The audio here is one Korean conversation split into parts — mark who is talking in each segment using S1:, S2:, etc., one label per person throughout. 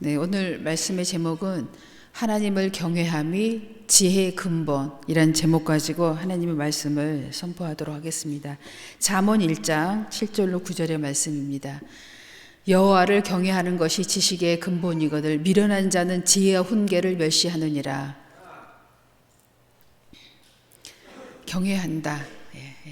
S1: 네, 오늘 말씀의 제목은 하나님을 경외함이 지혜의 근본이란 제목 가지고 하나님의 말씀을 선포하도록 하겠습니다. 잠언 1장 7절로 9절의 말씀입니다. 여호와를 경외하는 것이 지식의 근본이거늘 미련한 자는 지혜와 훈계를 멸시하느니라. 경외한다.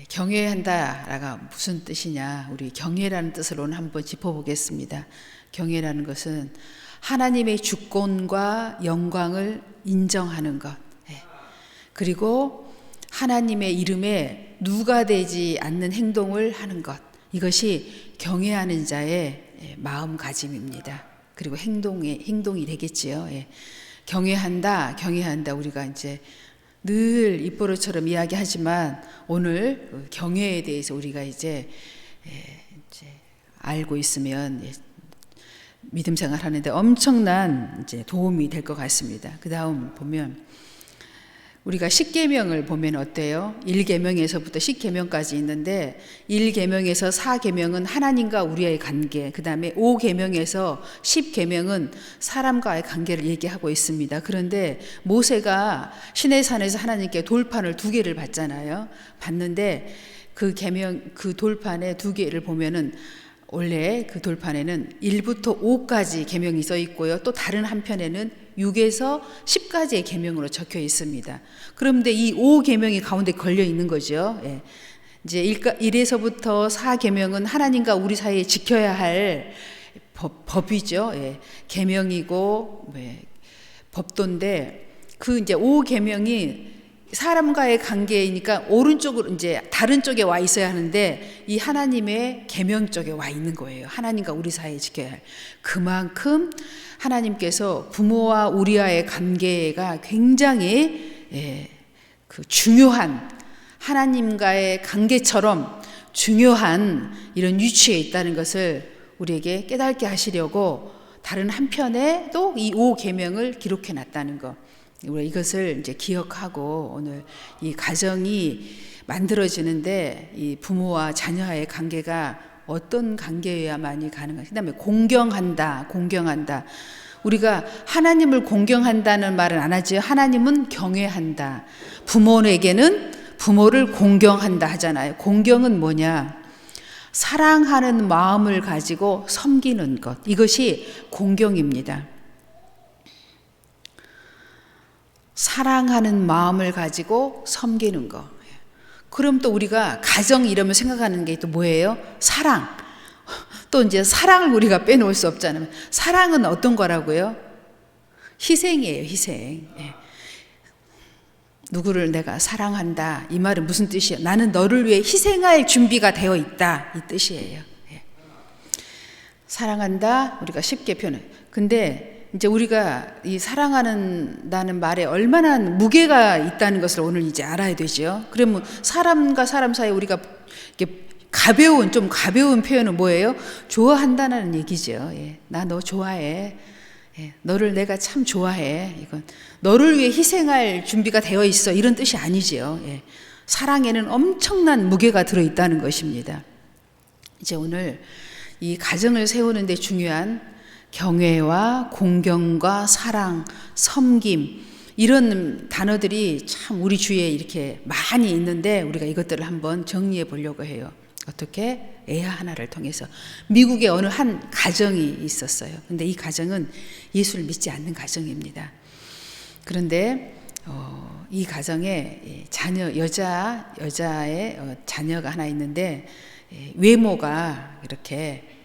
S1: 경외한다가 무슨 뜻이냐? 우리 경외라는 뜻을 오늘 한번 짚어보겠습니다. 경외라는 것은 하나님의 주권과 영광을 인정하는 것, 그리고 하나님의 이름에 누가 되지 않는 행동을 하는 것, 이것이 경외하는 자의 마음가짐입니다. 그리고 행동이 되겠지요. 경외한다. 우리가 이제 늘 입버릇처럼 이야기하지만 오늘 경외에 대해서 우리가 이제 알고 있으면 믿음 생활 하는데 엄청난 이제 도움이 될 것 같습니다. 그 다음 보면 우리가 10계명을 보면 어때요? 1계명에서부터 10계명까지 있는데 1계명에서 4계명은 하나님과 우리의 관계, 그 다음에 5계명에서 10계명은 사람과의 관계를 얘기하고 있습니다. 그런데 모세가 시내산에서 하나님께 돌판을 2개를 받잖아요. 그 돌판에 2개를 보면은 원래 그 돌판에는 1부터 5까지 계명이 써 있고요. 또 다른 한편에는 6에서 10까지의 계명으로 적혀 있습니다. 그런데 이 5계명이 가운데 걸려 있는 거죠. 이제 1에서부터 4계명은 하나님과 우리 사이에 지켜야 할 법이죠. 계명이고 법도인데 그 이제 5계명이 사람과의 관계이니까 오른쪽으로 이제 다른 쪽에 와 있어야 하는데 이 하나님의 계명 쪽에 와 있는 거예요. 하나님과 우리 사이에 지켜야 할. 그만큼 하나님께서 부모와 우리와의 관계가 굉장히 그 중요한 하나님과의 관계처럼 중요한 이런 위치에 있다는 것을 우리에게 깨닫게 하시려고 다른 한편에 또 이 5계명을 기록해 놨다는 것. 우리가 이것을 이제 기억하고 오늘 이 가정이 만들어지는데 이 부모와 자녀와의 관계가 어떤 관계여야만이 가능한가? 그다음에 공경한다. 우리가 하나님을 공경한다는 말은 안 하죠. 하나님은 경외한다. 부모에게는 부모를 공경한다 하잖아요. 공경은 뭐냐? 사랑하는 마음을 가지고 섬기는 것. 이것이 공경입니다. 사랑하는 마음을 가지고 섬기는 거. 그럼 또 우리가 가정 이러면 생각하는 게 또 뭐예요? 사랑. 또 이제 사랑을 우리가 빼놓을 수 없잖아요. 사랑은 어떤 거라고요? 희생이에요, 희생. 누구를 내가 사랑한다. 이 말은 무슨 뜻이에요? 나는 너를 위해 희생할 준비가 되어 있다. 이 뜻이에요. 사랑한다. 우리가 쉽게 표현해요. 근데 이제 우리가 이 사랑한다는 말에 얼마나 무게가 있다는 것을 오늘 이제 알아야 되죠. 그러면 사람과 사람 사이에 우리가 이렇게 좀 가벼운 표현은 뭐예요? 좋아한다는 얘기죠. 나 너 좋아해. 너를 내가 참 좋아해. 이건 너를 위해 희생할 준비가 되어 있어. 이런 뜻이 아니죠. 사랑에는 엄청난 무게가 들어 있다는 것입니다. 이제 오늘 이 가정을 세우는 데 중요한 경외와 공경과 사랑, 섬김 이런 단어들이 참 우리 주위에 이렇게 많이 있는데 우리가 이것들을 한번 정리해 보려고 해요. 어떻게? 애아 하나를 통해서. 미국에 어느 한 가정이 있었어요. 근데 이 가정은 예수를 믿지 않는 가정입니다. 그런데 이 가정에 여자의 자녀가 하나 있는데 외모가 이렇게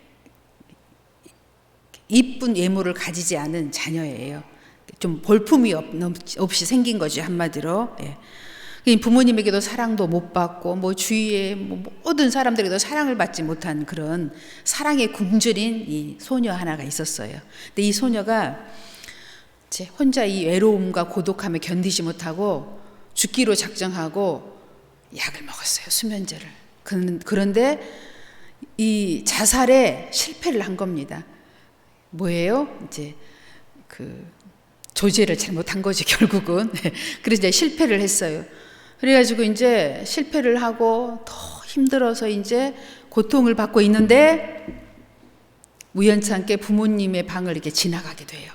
S1: 이쁜 외모를 가지지 않은 자녀예요. 좀 볼품이 없이 생긴 거죠, 한마디로. 부모님에게도 사랑도 못 받고 뭐 주위에 모든 사람들에게도 사랑을 받지 못한 그런 사랑에 굶주린 이 소녀 하나가 있었어요. 근데 이 소녀가 혼자 이 외로움과 고독함에 견디지 못하고 죽기로 작정하고 약을 먹었어요, 수면제를. 그런데 이 자살에 실패를 한 겁니다. 뭐예요? 이제 그 조제를 잘못한 거지 결국은. 그래서 이제 실패를 했어요. 그래가지고 이제 실패를 하고 더 힘들어서 이제 고통을 받고 있는데 우연찮게 부모님의 방을 이렇게 지나가게 돼요.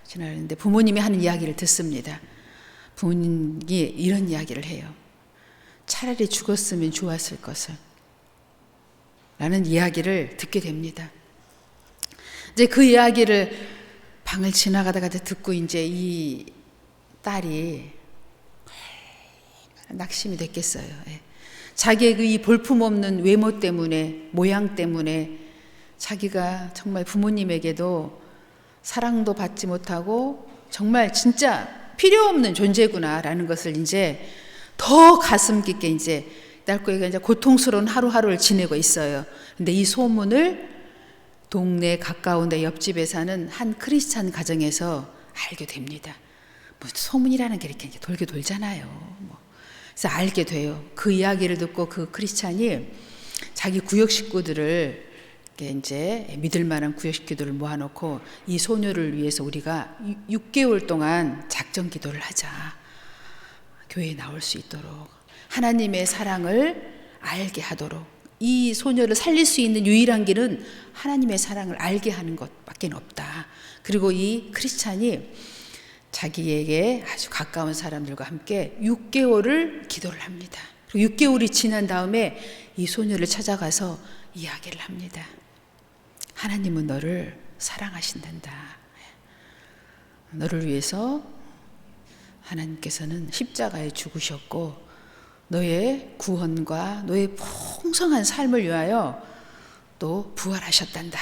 S1: 지나가는데 부모님이 하는 이야기를 듣습니다. 부모님이 이런 이야기를 해요. 차라리 죽었으면 좋았을 것을 라는 이야기를 듣게 됩니다. 이제 그 이야기를 방을 지나가다가 듣고 이제 이 딸이 낙심이 됐겠어요. 자기의 그 이 볼품없는 외모 때문에, 모양 때문에 자기가 정말 부모님에게도 사랑도 받지 못하고 정말 진짜 필요 없는 존재구나라는 것을 이제 더 가슴 깊게 이제 딸꼬이가 이제 고통스러운 하루하루를 지내고 있어요. 근데 이 소문을 동네 가까운 데 옆집에 사는 한 크리스찬 가정에서 알게 됩니다. 뭐 소문이라는 게 이렇게 돌게 돌잖아요. 그래서 알게 돼요. 그 이야기를 듣고 그 크리스찬이 자기 구역 식구들을 이제 믿을 만한 구역 식구들을 모아놓고 이 소녀를 위해서 우리가 6개월 동안 작전 기도를 하자. 교회에 나올 수 있도록 하나님의 사랑을 알게 하도록 이 소녀를 살릴 수 있는 유일한 길은 하나님의 사랑을 알게 하는 것밖에 없다. 그리고 이 크리스찬이 자기에게 아주 가까운 사람들과 함께 6개월을 기도를 합니다. 그리고 6개월이 지난 다음에 이 소녀를 찾아가서 이야기를 합니다. 하나님은 너를 사랑하신단다. 너를 위해서 하나님께서는 십자가에 죽으셨고 너의 구원과 너의 풍성한 삶을 위하여 또 부활하셨단다.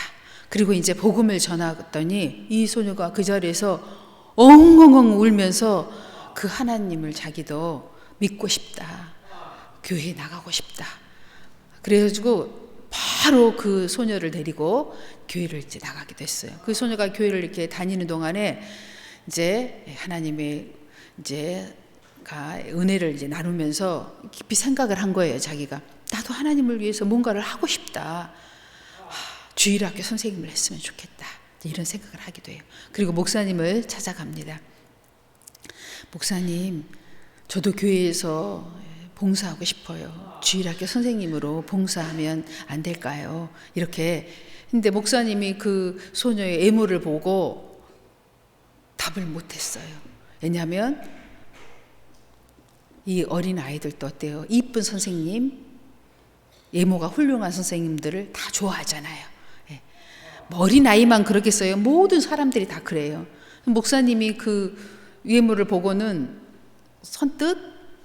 S1: 그리고 이제 복음을 전하더니 이 소녀가 그 자리에서 엉엉엉 울면서 그 하나님을 자기도 믿고 싶다. 교회에 나가고 싶다. 그래가지고 바로 그 소녀를 데리고 교회를 이제 나가게 됐어요. 그 소녀가 교회를 이렇게 다니는 동안에 이제 하나님의 이제 은혜를 이제 나누면서 깊이 생각을 한 거예요. 자기가 나도 하나님을 위해서 뭔가를 하고 싶다. 주일학교 선생님을 했으면 좋겠다. 이런 생각을 하게 돼요. 그리고 목사님을 찾아갑니다. 목사님, 저도 교회에서 봉사하고 싶어요. 주일학교 선생님으로 봉사하면 안 될까요? 이렇게. 근데 목사님이 그 소녀의 애모를 보고 답을 못했어요. 왜냐하면 이 어린 아이들도 어때요? 이쁜 선생님, 외모가 훌륭한 선생님들을 다 좋아하잖아요. 어린 아이만 그러겠어요? 모든 사람들이 다 그래요. 목사님이 그 외모를 보고는 선뜻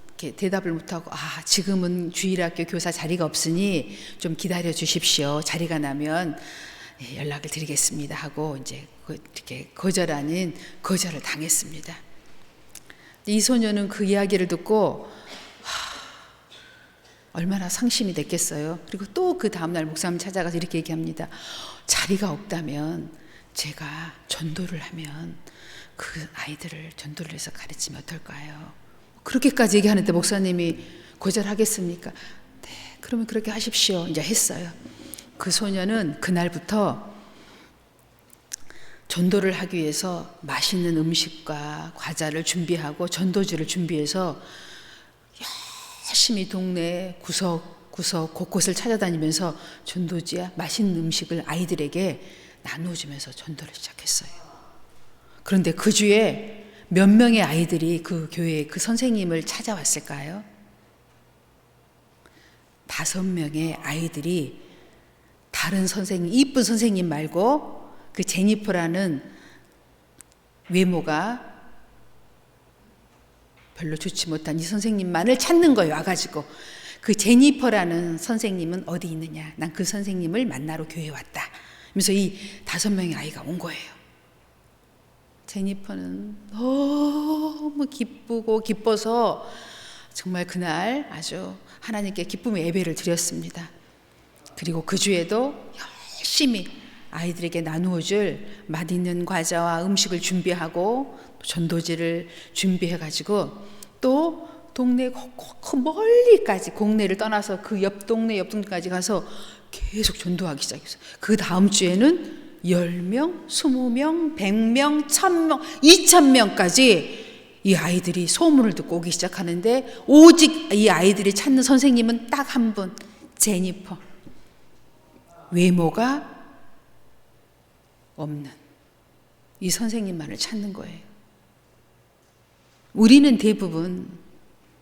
S1: 이렇게 대답을 못하고 지금은 주일학교 교사 자리가 없으니 좀 기다려 주십시오. 자리가 나면 연락을 드리겠습니다 하고 이제 이렇게 거절을 당했습니다. 이 소녀는 그 이야기를 듣고 얼마나 상심이 됐겠어요. 그리고 또 그 다음날 목사님 찾아가서 이렇게 얘기합니다. 자리가 없다면 제가 전도를 하면 그 아이들을 전도를 해서 가르치면 어떨까요? 그렇게까지 얘기하는데 목사님이 거절하겠습니까? 네, 그러면 그렇게 하십시오. 이제 했어요. 그 소녀는 그날부터 전도를 하기 위해서 맛있는 음식과 과자를 준비하고 전도지를 준비해서 열심히 동네 구석구석 곳곳을 찾아다니면서 전도지와 맛있는 음식을 아이들에게 나누어주면서 전도를 시작했어요. 그런데 그 주에 몇 명의 아이들이 그 교회에 그 선생님을 찾아왔을까요? 5명의 아이들이 다른 선생님, 이쁜 선생님 말고 그 제니퍼라는 외모가 별로 좋지 못한 이 선생님만을 찾는 거예요. 와가지고 그 제니퍼라는 선생님은 어디 있느냐? 난 그 선생님을 만나러 교회에 왔다. 그래서 이 5명의 아이가 온 거예요. 제니퍼는 너무 기쁘고 기뻐서 정말 그날 아주 하나님께 기쁨의 예배를 드렸습니다. 그리고 그 주에도 열심히 아이들에게 나누어줄 맛있는 과자와 음식을 준비하고 전도지를 준비해가지고 또 동네 멀리까지 공내를 떠나서 그 옆 동네까지 가서 계속 전도하기 시작했어요. 그 다음 주에는 10명, 20명, 100명, 1000명, 2000명까지 이 아이들이 소문을 듣고 오기 시작하는데 오직 이 아이들이 찾는 선생님은 딱 한 분, 제니퍼. 외모가 없는 이 선생님만을 찾는 거예요. 우리는 대부분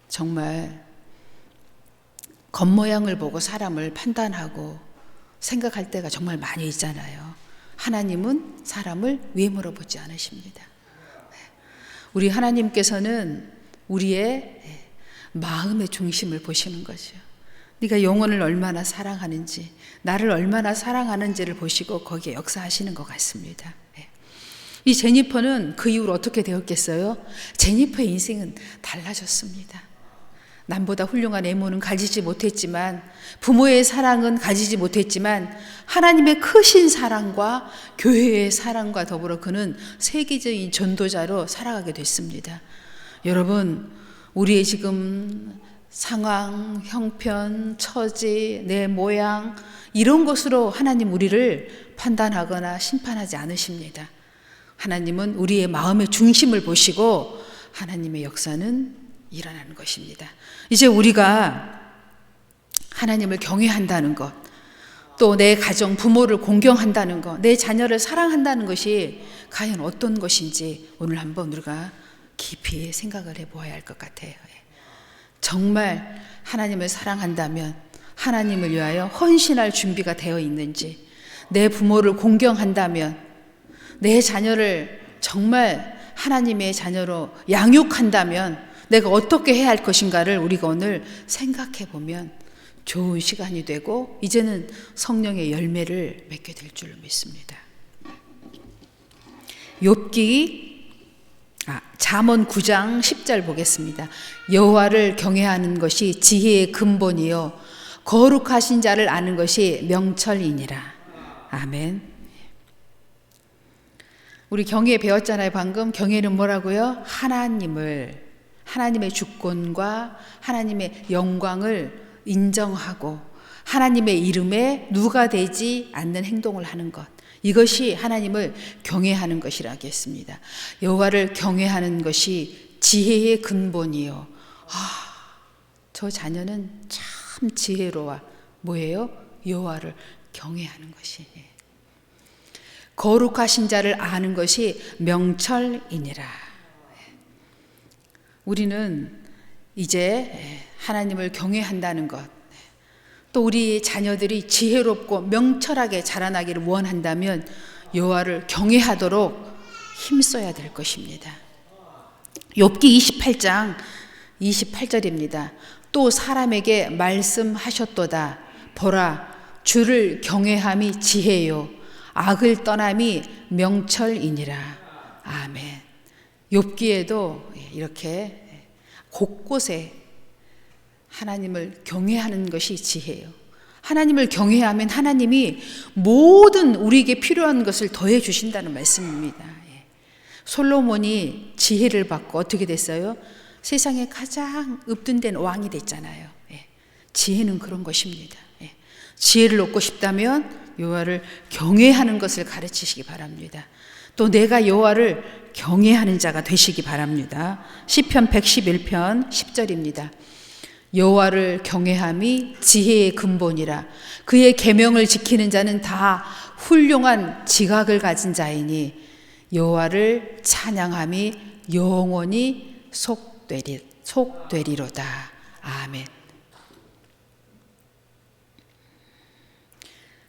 S1: 정말 겉모양을 보고 사람을 판단하고 생각할 때가 정말 많이 있잖아요. 하나님은 사람을 외모로 보지 않으십니다. 우리 하나님께서는 우리의 마음의 중심을 보시는 거죠. 네가 영혼을 얼마나 사랑하는지, 나를 얼마나 사랑하는지를 보시고 거기에 역사하시는 것 같습니다. 이 제니퍼는 그 이후로 어떻게 되었겠어요? 제니퍼의 인생은 달라졌습니다. 남보다 훌륭한 외모는 가지지 못했지만, 부모의 사랑은 가지지 못했지만, 하나님의 크신 사랑과 교회의 사랑과 더불어 그는 세계적인 전도자로 살아가게 됐습니다. 여러분, 우리의 지금 상황, 형편, 처지, 내 모양 이런 것으로 하나님 우리를 판단하거나 심판하지 않으십니다. 하나님은 우리의 마음의 중심을 보시고 하나님의 역사는 일어나는 것입니다. 이제 우리가 하나님을 경외한다는 것, 또 내 가정, 부모를 공경한다는 것, 내 자녀를 사랑한다는 것이 과연 어떤 것인지 오늘 한번 우리가 깊이 생각을 해보아야 할 것 같아요. 정말 하나님을 사랑한다면 하나님을 위하여 헌신할 준비가 되어 있는지, 내 부모를 공경한다면, 내 자녀를 정말 하나님의 자녀로 양육한다면 내가 어떻게 해야 할 것인가를 우리가 오늘 생각해 보면 좋은 시간이 되고 이제는 성령의 열매를 맺게 될 줄로 믿습니다. 잠언 9장 10절 보겠습니다. 여호와를 경외하는 것이 지혜의 근본이요 거룩하신 자를 아는 것이 명철이니라. 아멘. 우리 경외 배웠잖아요. 방금 경외는 뭐라고요? 하나님의 주권과 하나님의 영광을 인정하고 하나님의 이름에 누가 되지 않는 행동을 하는 것, 이것이 하나님을 경외하는 것이라고 했습니다. 여호와를 경외하는 것이 지혜의 근본이요. 저 자녀는 참 지혜로워. 뭐예요? 여호와를 경외하는 것이. 거룩하신 자를 아는 것이 명철이니라. 우리는 이제 하나님을 경외한다는 것, 또 우리 자녀들이 지혜롭고 명철하게 자라나기를 원한다면 여호와를 경외하도록 힘써야 될 것입니다. 욥기 28장 28절입니다. 또 사람에게 말씀하셨도다. 보라, 주를 경외함이 지혜요 악을 떠남이 명철이니라. 아멘. 욥기에도 이렇게 곳곳에 하나님을 경외하는 것이 지혜예요. 하나님을 경외하면 하나님이 모든 우리에게 필요한 것을 더해 주신다는 말씀입니다. 솔로몬이 지혜를 받고 어떻게 됐어요? 세상에 가장 읍든된 왕이 됐잖아요. 지혜는 그런 것입니다. 지혜를 얻고 싶다면 여호와를 경외하는 것을 가르치시기 바랍니다. 또 내가 여호와를 경외하는 자가 되시기 바랍니다. 시편 111편 10절입니다. 여호와를 경외함이 지혜의 근본이라. 그의 계명을 지키는 자는 다 훌륭한 지각을 가진 자이니 여호와를 찬양함이 영원히 속되리로다. 아멘.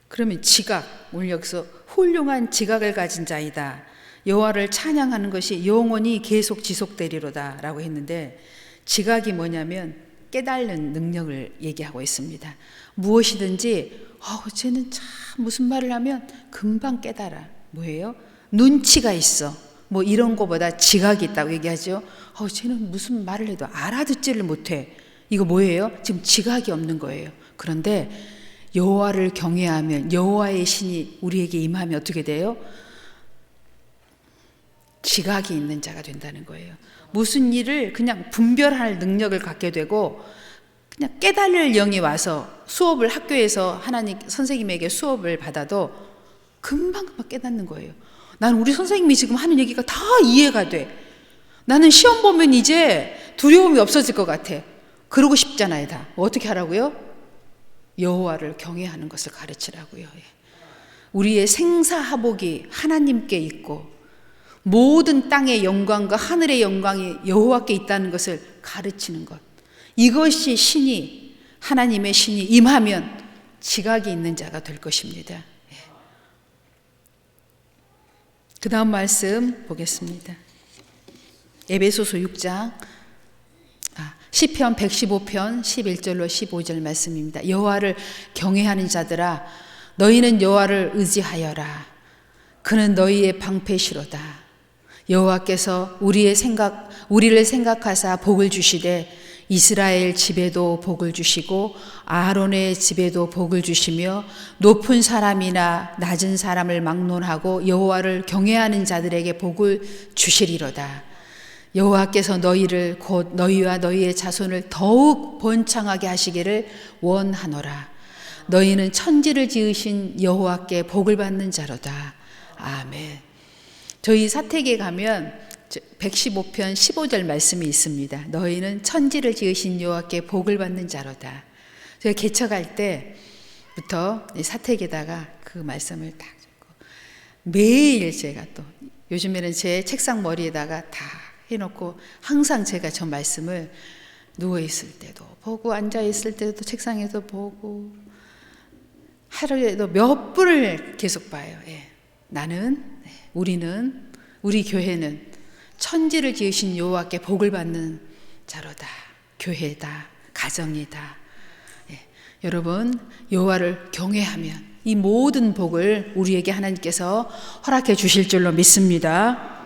S1: 그러면 지각, 오늘 여기서 훌륭한 지각을 가진 자이다. 여호와를 찬양하는 것이 영원히 계속 지속되리로다 라고 했는데, 지각이 뭐냐면 깨달는 능력을 얘기하고 있습니다. 무엇이든지 쟤는 참 무슨 말을 하면 금방 깨달아. 뭐예요? 눈치가 있어. 뭐 이런 거보다 지각이 있다고 얘기하죠. 쟤는 무슨 말을 해도 알아듣지를 못해. 이거 뭐예요? 지금 지각이 없는 거예요. 그런데 여호와를 경외하면, 여호와의 신이 우리에게 임하면 어떻게 돼요? 지각이 있는 자가 된다는 거예요. 무슨 일을 그냥 분별할 능력을 갖게 되고, 그냥 깨달을 영이 와서 수업을 학교에서 하나님 선생님에게 수업을 받아도 금방 깨닫는 거예요. 나는 우리 선생님이 지금 하는 얘기가 다 이해가 돼. 나는 시험 보면 이제 두려움이 없어질 것 같아. 그러고 싶잖아요. 다 어떻게 하라고요? 여호와를 경외하는 것을 가르치라고요. 우리의 생사하복이 하나님께 있고 모든 땅의 영광과 하늘의 영광이 여호와께 있다는 것을 가르치는 것. 이것이 신이, 하나님의 신이 임하면 지각이 있는 자가 될 것입니다. 그 다음 말씀 보겠습니다. 에베소서 6장 시편 115편 11절로 15절 말씀입니다. 여호와를 경외하는 자들아 너희는 여호와를 의지하여라. 그는 너희의 방패시로다. 여호와께서 우리를 생각하사 복을 주시되 이스라엘 집에도 복을 주시고 아론의 집에도 복을 주시며 높은 사람이나 낮은 사람을 막론하고 여호와를 경외하는 자들에게 복을 주시리로다. 여호와께서 너희를 곧 너희와 너희의 자손을 더욱 번창하게 하시기를 원하노라. 너희는 천지를 지으신 여호와께 복을 받는 자로다. 아멘. 저희 사택에 가면 115편 15절 말씀이 있습니다. 너희는 천지를 지으신 여호와께 복을 받는 자로다. 제가 개척할 때부터 사택에다가 그 말씀을 딱 적고 매일 제가 또 요즘에는 제 책상 머리에다가 다 해놓고 항상 제가 저 말씀을 누워있을 때도 보고 앉아있을 때도 책상에도 보고 하루에도 몇 분을 계속 봐요. 우리는 우리 교회는 천지를 지으신 여호와께 복을 받는 자로다. 교회다. 가정이다. 여러분 여호와를 경외하면 이 모든 복을 우리에게 하나님께서 허락해 주실 줄로 믿습니다.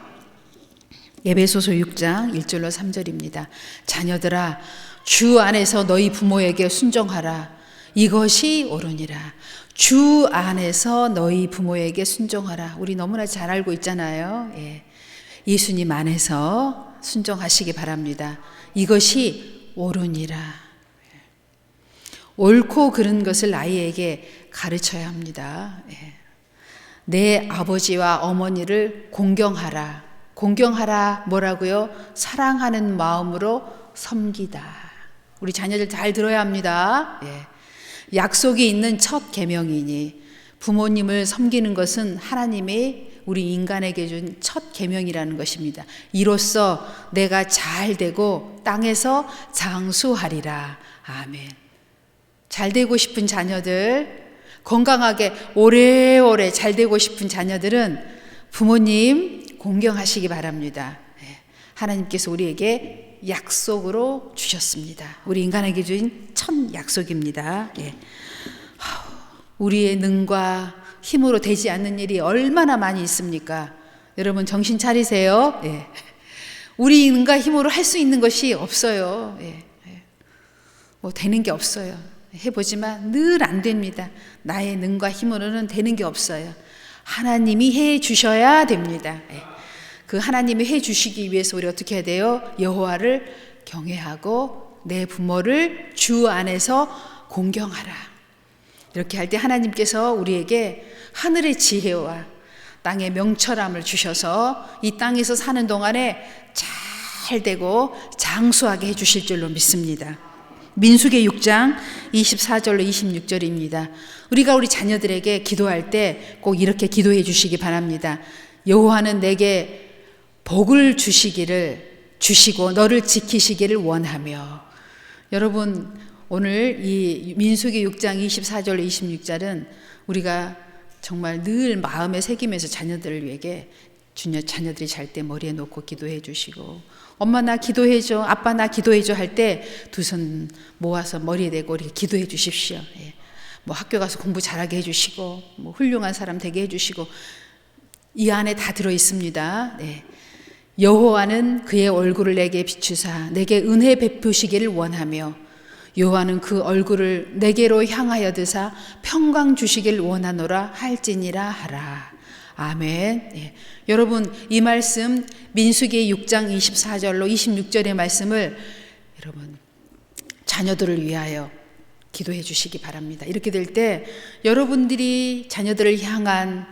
S1: 에베소서 6장 1절로 3절입니다. 자녀들아 주 안에서 너희 부모에게 순종하라. 이것이 옳으니라. 주 안에서 너희 부모에게 순종하라. 우리 너무나 잘 알고 있잖아요. 예수님 안에서 순종하시기 바랍니다. 이것이 옳으니라. 옳고 그른 것을 아이에게 가르쳐야 합니다. 내 아버지와 어머니를 공경하라. 공경하라 뭐라고요? 사랑하는 마음으로 섬기다. 우리 자녀들 잘 들어야 합니다. 약속이 있는 첫 계명이니 부모님을 섬기는 것은 하나님의 우리 인간에게 준 첫 계명이라는 것입니다. 이로써 내가 잘 되고 땅에서 장수하리라. 아멘. 잘 되고 싶은 자녀들, 건강하게 오래오래 잘 되고 싶은 자녀들은 부모님 공경하시기 바랍니다. 하나님께서 우리에게 약속으로 주셨습니다. 우리 인간에게 주신 첫 약속입니다. 우리의 능과 힘으로 되지 않는 일이 얼마나 많이 있습니까? 여러분 정신 차리세요. 우리 능과 힘으로 할 수 있는 것이 없어요. 뭐 되는 게 없어요. 해보지만 늘 안 됩니다. 나의 능과 힘으로는 되는 게 없어요. 하나님이 해 주셔야 됩니다. 그 하나님이 해 주시기 위해서 우리 어떻게 해야 돼요? 여호와를 경외하고 내 부모를 주 안에서 공경하라. 이렇게 할 때 하나님께서 우리에게 하늘의 지혜와 땅의 명철함을 주셔서 이 땅에서 사는 동안에 잘 되고 장수하게 해 주실 줄로 믿습니다. 민수기 6장 24절로 26절입니다. 우리가 우리 자녀들에게 기도할 때 꼭 이렇게 기도해 주시기 바랍니다. 여호와는 내게 복을 주시고 너를 지키시기를 원하며. 여러분 오늘 이 민수기 6장 24절 26절은 우리가 정말 늘 마음에 새기면서 자녀들에게 자녀들이 잘 때 머리에 놓고 기도해 주시고 엄마 나 기도해줘, 아빠 나 기도해줘 할 때 두 손 모아서 머리에 대고 이렇게 기도해 주십시오. 뭐 학교 가서 공부 잘하게 해주시고 뭐 훌륭한 사람 되게 해주시고 이 안에 다 들어 있습니다. 여호와는 그의 얼굴을 내게 비추사 내게 은혜 베푸시기를 원하며 여호와는 그 얼굴을 내게로 향하여 드사 평강 주시길 원하노라 할지니라 하라. 아멘. 여러분 이 말씀 민수기 6장 24절로 26절의 말씀을 여러분 자녀들을 위하여 기도해 주시기 바랍니다. 이렇게 될 때 여러분들이 자녀들을 향한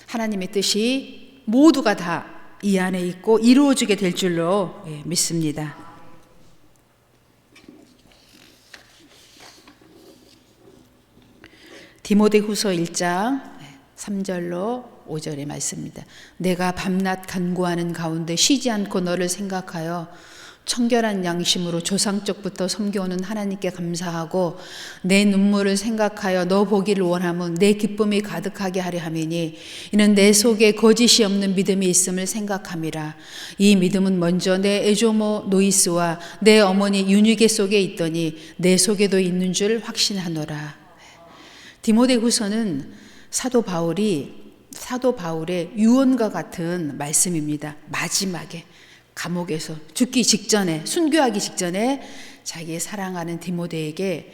S1: 하나님의 뜻이 모두가 다 이 안에 있고 이루어지게 될 줄로 믿습니다. 디모데후서 1장 3절로 5절의 말씀입니다. 내가 밤낮 간구하는 가운데 쉬지 않고 너를 생각하여 청결한 양심으로 조상적부터 섬겨오는 하나님께 감사하고 내 눈물을 생각하여 너 보기를 원하면 내 기쁨이 가득하게 하려 함이니 이는 내 속에 거짓이 없는 믿음이 있음을 생각함이라. 이 믿음은 먼저 내 에조모 노이스와 내 어머니 유니게 속에 있더니 내 속에도 있는 줄 확신하노라. 디모데후서는 사도 바울의 유언과 같은 말씀입니다. 마지막에 감옥에서 죽기 직전에, 순교하기 직전에 자기의 사랑하는 디모데에게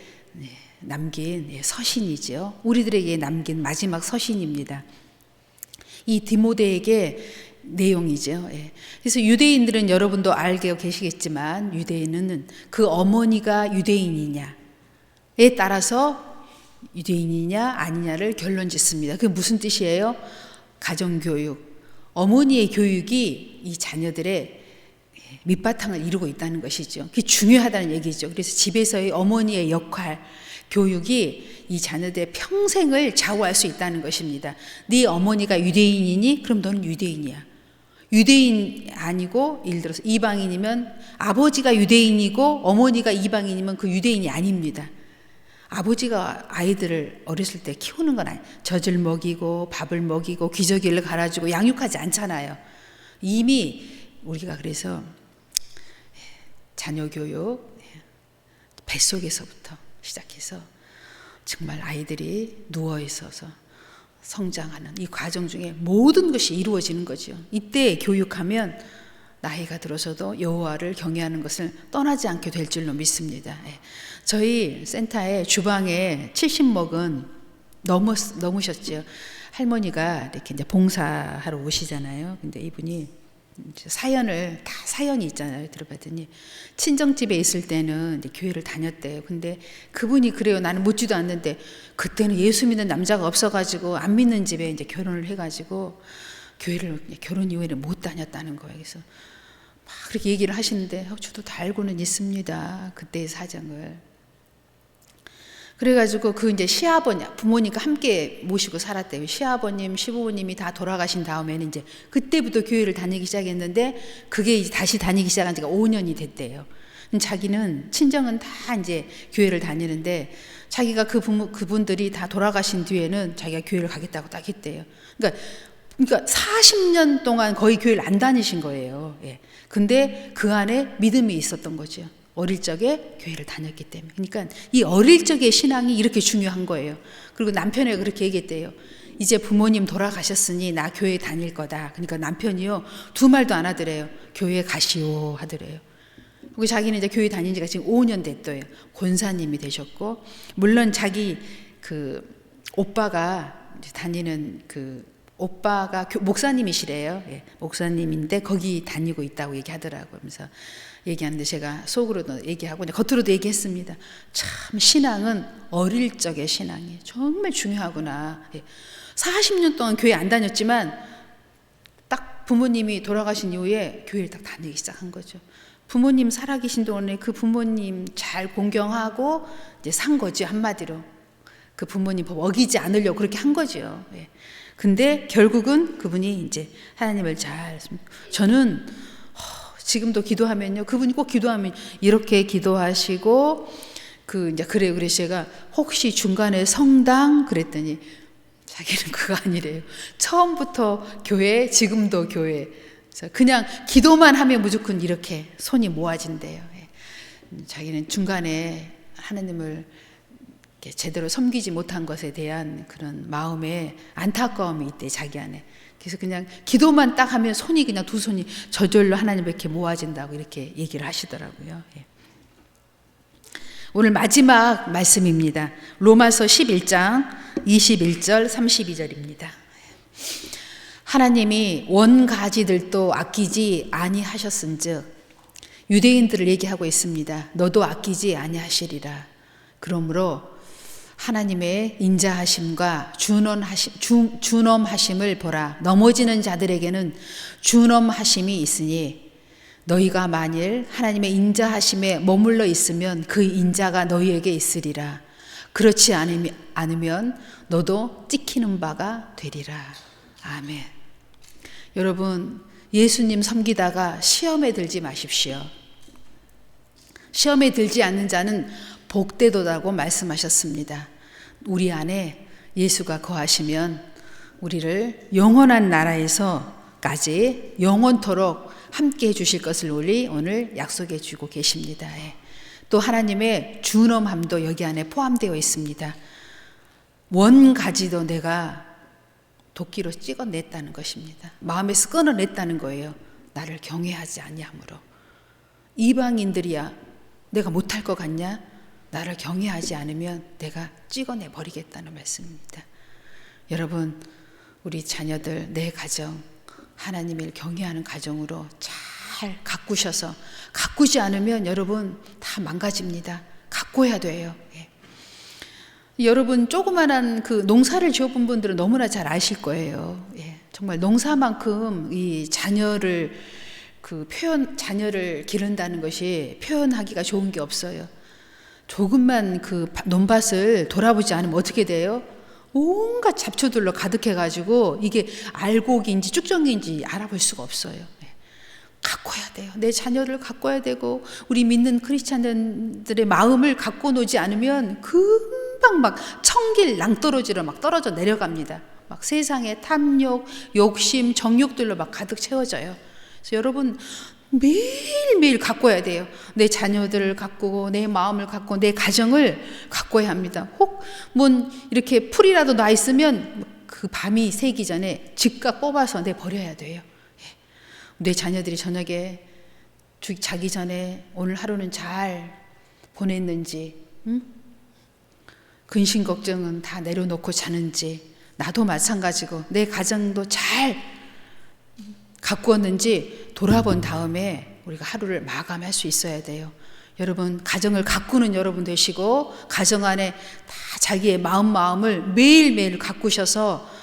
S1: 남긴 서신이죠. 우리들에게 남긴 마지막 서신입니다. 이 디모데에게 내용이죠. 그래서 유대인들은 여러분도 알고 계시겠지만 유대인은 그 어머니가 유대인이냐에 따라서 유대인이냐 아니냐를 결론 짓습니다. 그게 무슨 뜻이에요? 가정교육, 어머니의 교육이 이 자녀들의 밑바탕을 이루고 있다는 것이죠. 그게 중요하다는 얘기죠. 그래서 집에서의 어머니의 역할, 교육이 이 자녀들의 평생을 좌우할 수 있다는 것입니다. 네 어머니가 유대인이니? 그럼 너는 유대인이야. 유대인 아니고 예를 들어서 이방인이면 아버지가 유대인이고 어머니가 이방인이면 그 유대인이 아닙니다. 아버지가 아이들을 어렸을 때 키우는 건 아니에요. 젖을 먹이고 밥을 먹이고 기저귀를 갈아주고 양육하지 않잖아요. 이미 우리가 그래서 자녀 교육 뱃속에서부터 시작해서 정말 아이들이 누워 있어서 성장하는 이 과정 중에 모든 것이 이루어지는 거죠. 이때 교육하면 나이가 들어서도 여호와를 경외하는 것을 떠나지 않게 될 줄로 믿습니다. 저희 센터에 주방에 70먹은 넘으셨죠. 할머니가 이렇게 이제 봉사하러 오시잖아요. 근데 이분이 사연이 있잖아요. 들어봤더니 친정집에 있을 때는 이제 교회를 다녔대요. 근데 그분이 그래요. 나는 묻지도 않는데 그때는 예수 믿는 남자가 없어가지고 안 믿는 집에 이제 결혼을 해가지고 교회를 결혼 이후에는 못 다녔다는 거예요. 그래서 막 그렇게 얘기를 하시는데 저도 다 알고는 있습니다. 그때의 사정을. 그래가지고 그 이제 시아버님, 부모님과 함께 모시고 살았대요. 시아버님, 시부모님이 다 돌아가신 다음에는 이제 그때부터 교회를 다니기 시작했는데 그게 이제 다시 다니기 시작한 지가 5년이 됐대요. 자기는, 친정은 다 이제 교회를 다니는데 자기가 그분들이 다 돌아가신 뒤에는 자기가 교회를 가겠다고 딱 했대요. 그러니까 40년 동안 거의 교회를 안 다니신 거예요. 근데 그 안에 믿음이 있었던 거죠. 어릴 적에 교회를 다녔기 때문에. 그러니까 이 어릴 적의 신앙이 이렇게 중요한 거예요. 그리고 남편이 그렇게 얘기했대요. 이제 부모님 돌아가셨으니 나 교회 다닐 거다. 그러니까 남편이요, 두 말도 안 하더래요. 교회 가시오 하더래요. 그리고 자기는 이제 교회 다닌 지가 지금 5년 됐대요. 권사님이 되셨고, 물론 자기 그 오빠가 다니는 오빠가 목사님이시래요. 목사님인데 거기 다니고 있다고 얘기하더라고요. 그래서 얘기하는데 제가 속으로도 얘기하고 겉으로도 얘기했습니다. 참 신앙은 어릴 적의 신앙이 정말 중요하구나. 40년 동안 교회 안 다녔지만 딱 부모님이 돌아가신 이후에 교회를 딱 다니기 시작한 거죠. 부모님 살아계신 동안에 그 부모님 잘 공경하고 이제 산 거죠. 한마디로 그 부모님 법 어기지 않으려고 그렇게 한 거죠. 근데 결국은 그분이 이제 하나님을 저는 지금도 기도하면요, 그분이 꼭 기도하면 이렇게 기도하시고 그래서 제가 혹시 중간에 성당 그랬더니 자기는 그거 아니래요. 처음부터 교회, 지금도 교회. 그냥 기도만 하면 무조건 이렇게 손이 모아진대요. 자기는 중간에 하나님을 제대로 섬기지 못한 것에 대한 그런 마음의 안타까움이 있대, 자기 안에. 그래서 그냥 기도만 딱 하면 손이 그냥 두 손이 저절로 하나님 이렇게 모아진다고 이렇게 얘기를 하시더라고요. 오늘 마지막 말씀입니다. 로마서 11장 21절 32절입니다. 하나님이 원가지들도 아끼지 아니하셨은즉, 유대인들을 얘기하고 있습니다. 너도 아끼지 아니하시리라. 그러므로 하나님의 인자하심과 준엄하심을 보라. 넘어지는 자들에게는 준엄하심이 있으니 너희가 만일 하나님의 인자하심에 머물러 있으면 그 인자가 너희에게 있으리라. 그렇지 않으면 너도 찍히는 바가 되리라. 아멘. 여러분, 예수님 섬기다가 시험에 들지 마십시오. 시험에 들지 않는 자는 복되도다고 말씀하셨습니다. 우리 안에 예수가 거하시면 우리를 영원한 나라에서까지 영원토록 함께 해주실 것을 우리 오늘 약속해 주고 계십니다. 또 하나님의 준엄함도 여기 안에 포함되어 있습니다. 원가지도 내가 도끼로 찍어냈다는 것입니다. 마음에서 끊어냈다는 거예요. 나를 경외하지 아니함으로. 이방인들이야 내가 못할 것 같냐? 나를 경외하지 않으면 내가 찍어내 버리겠다는 말씀입니다. 여러분, 우리 자녀들, 내 가정, 하나님을 경외하는 가정으로 잘 가꾸셔서, 가꾸지 않으면 여러분 다 망가집니다. 가꿔야 돼요. 여러분, 조그만한 그 농사를 지어본 분들은 너무나 잘 아실 거예요. 정말 농사만큼 이 자녀를 기른다는 것이 표현하기가 좋은 게 없어요. 조금만 그 논밭을 돌아보지 않으면 어떻게 돼요? 온갖 잡초들로 가득해가지고 이게 알곡인지 쭉정인지 알아볼 수가 없어요. 가꿔야 돼요. 내 자녀를 가꿔야 되고, 우리 믿는 크리스찬들의 마음을 갖고 놓지 않으면 금방 막 청길 낭떠러지로 막 떨어져 내려갑니다. 막 세상의 탐욕, 욕심, 정욕들로 막 가득 채워져요. 그래서 여러분, 매일매일 가꿔야 돼요. 내 자녀들을 가꾸고, 내 마음을 가꾸고, 내 가정을 가꿔야 합니다. 혹 이렇게 풀이라도 나 있으면 그 밤이 새기 전에 즉각 뽑아서 내버려야 돼요. 내 자녀들이 저녁에 자기 전에 오늘 하루는 잘 보냈는지, 근심 걱정은 다 내려놓고 자는지, 나도 마찬가지고 내 가정도 잘 가꾸었는지 돌아본 다음에 우리가 하루를 마감할 수 있어야 돼요. 여러분, 가정을 가꾸는 여러분 되시고, 가정 안에 다 자기의 마음을 매일매일 가꾸셔서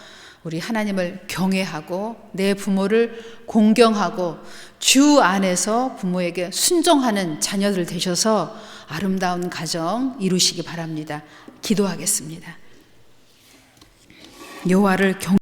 S1: 우리 하나님을 경외하고 내 부모를 공경하고 주 안에서 부모에게 순종하는 자녀들 되셔서 아름다운 가정 이루시기 바랍니다. 기도하겠습니다. 여호와를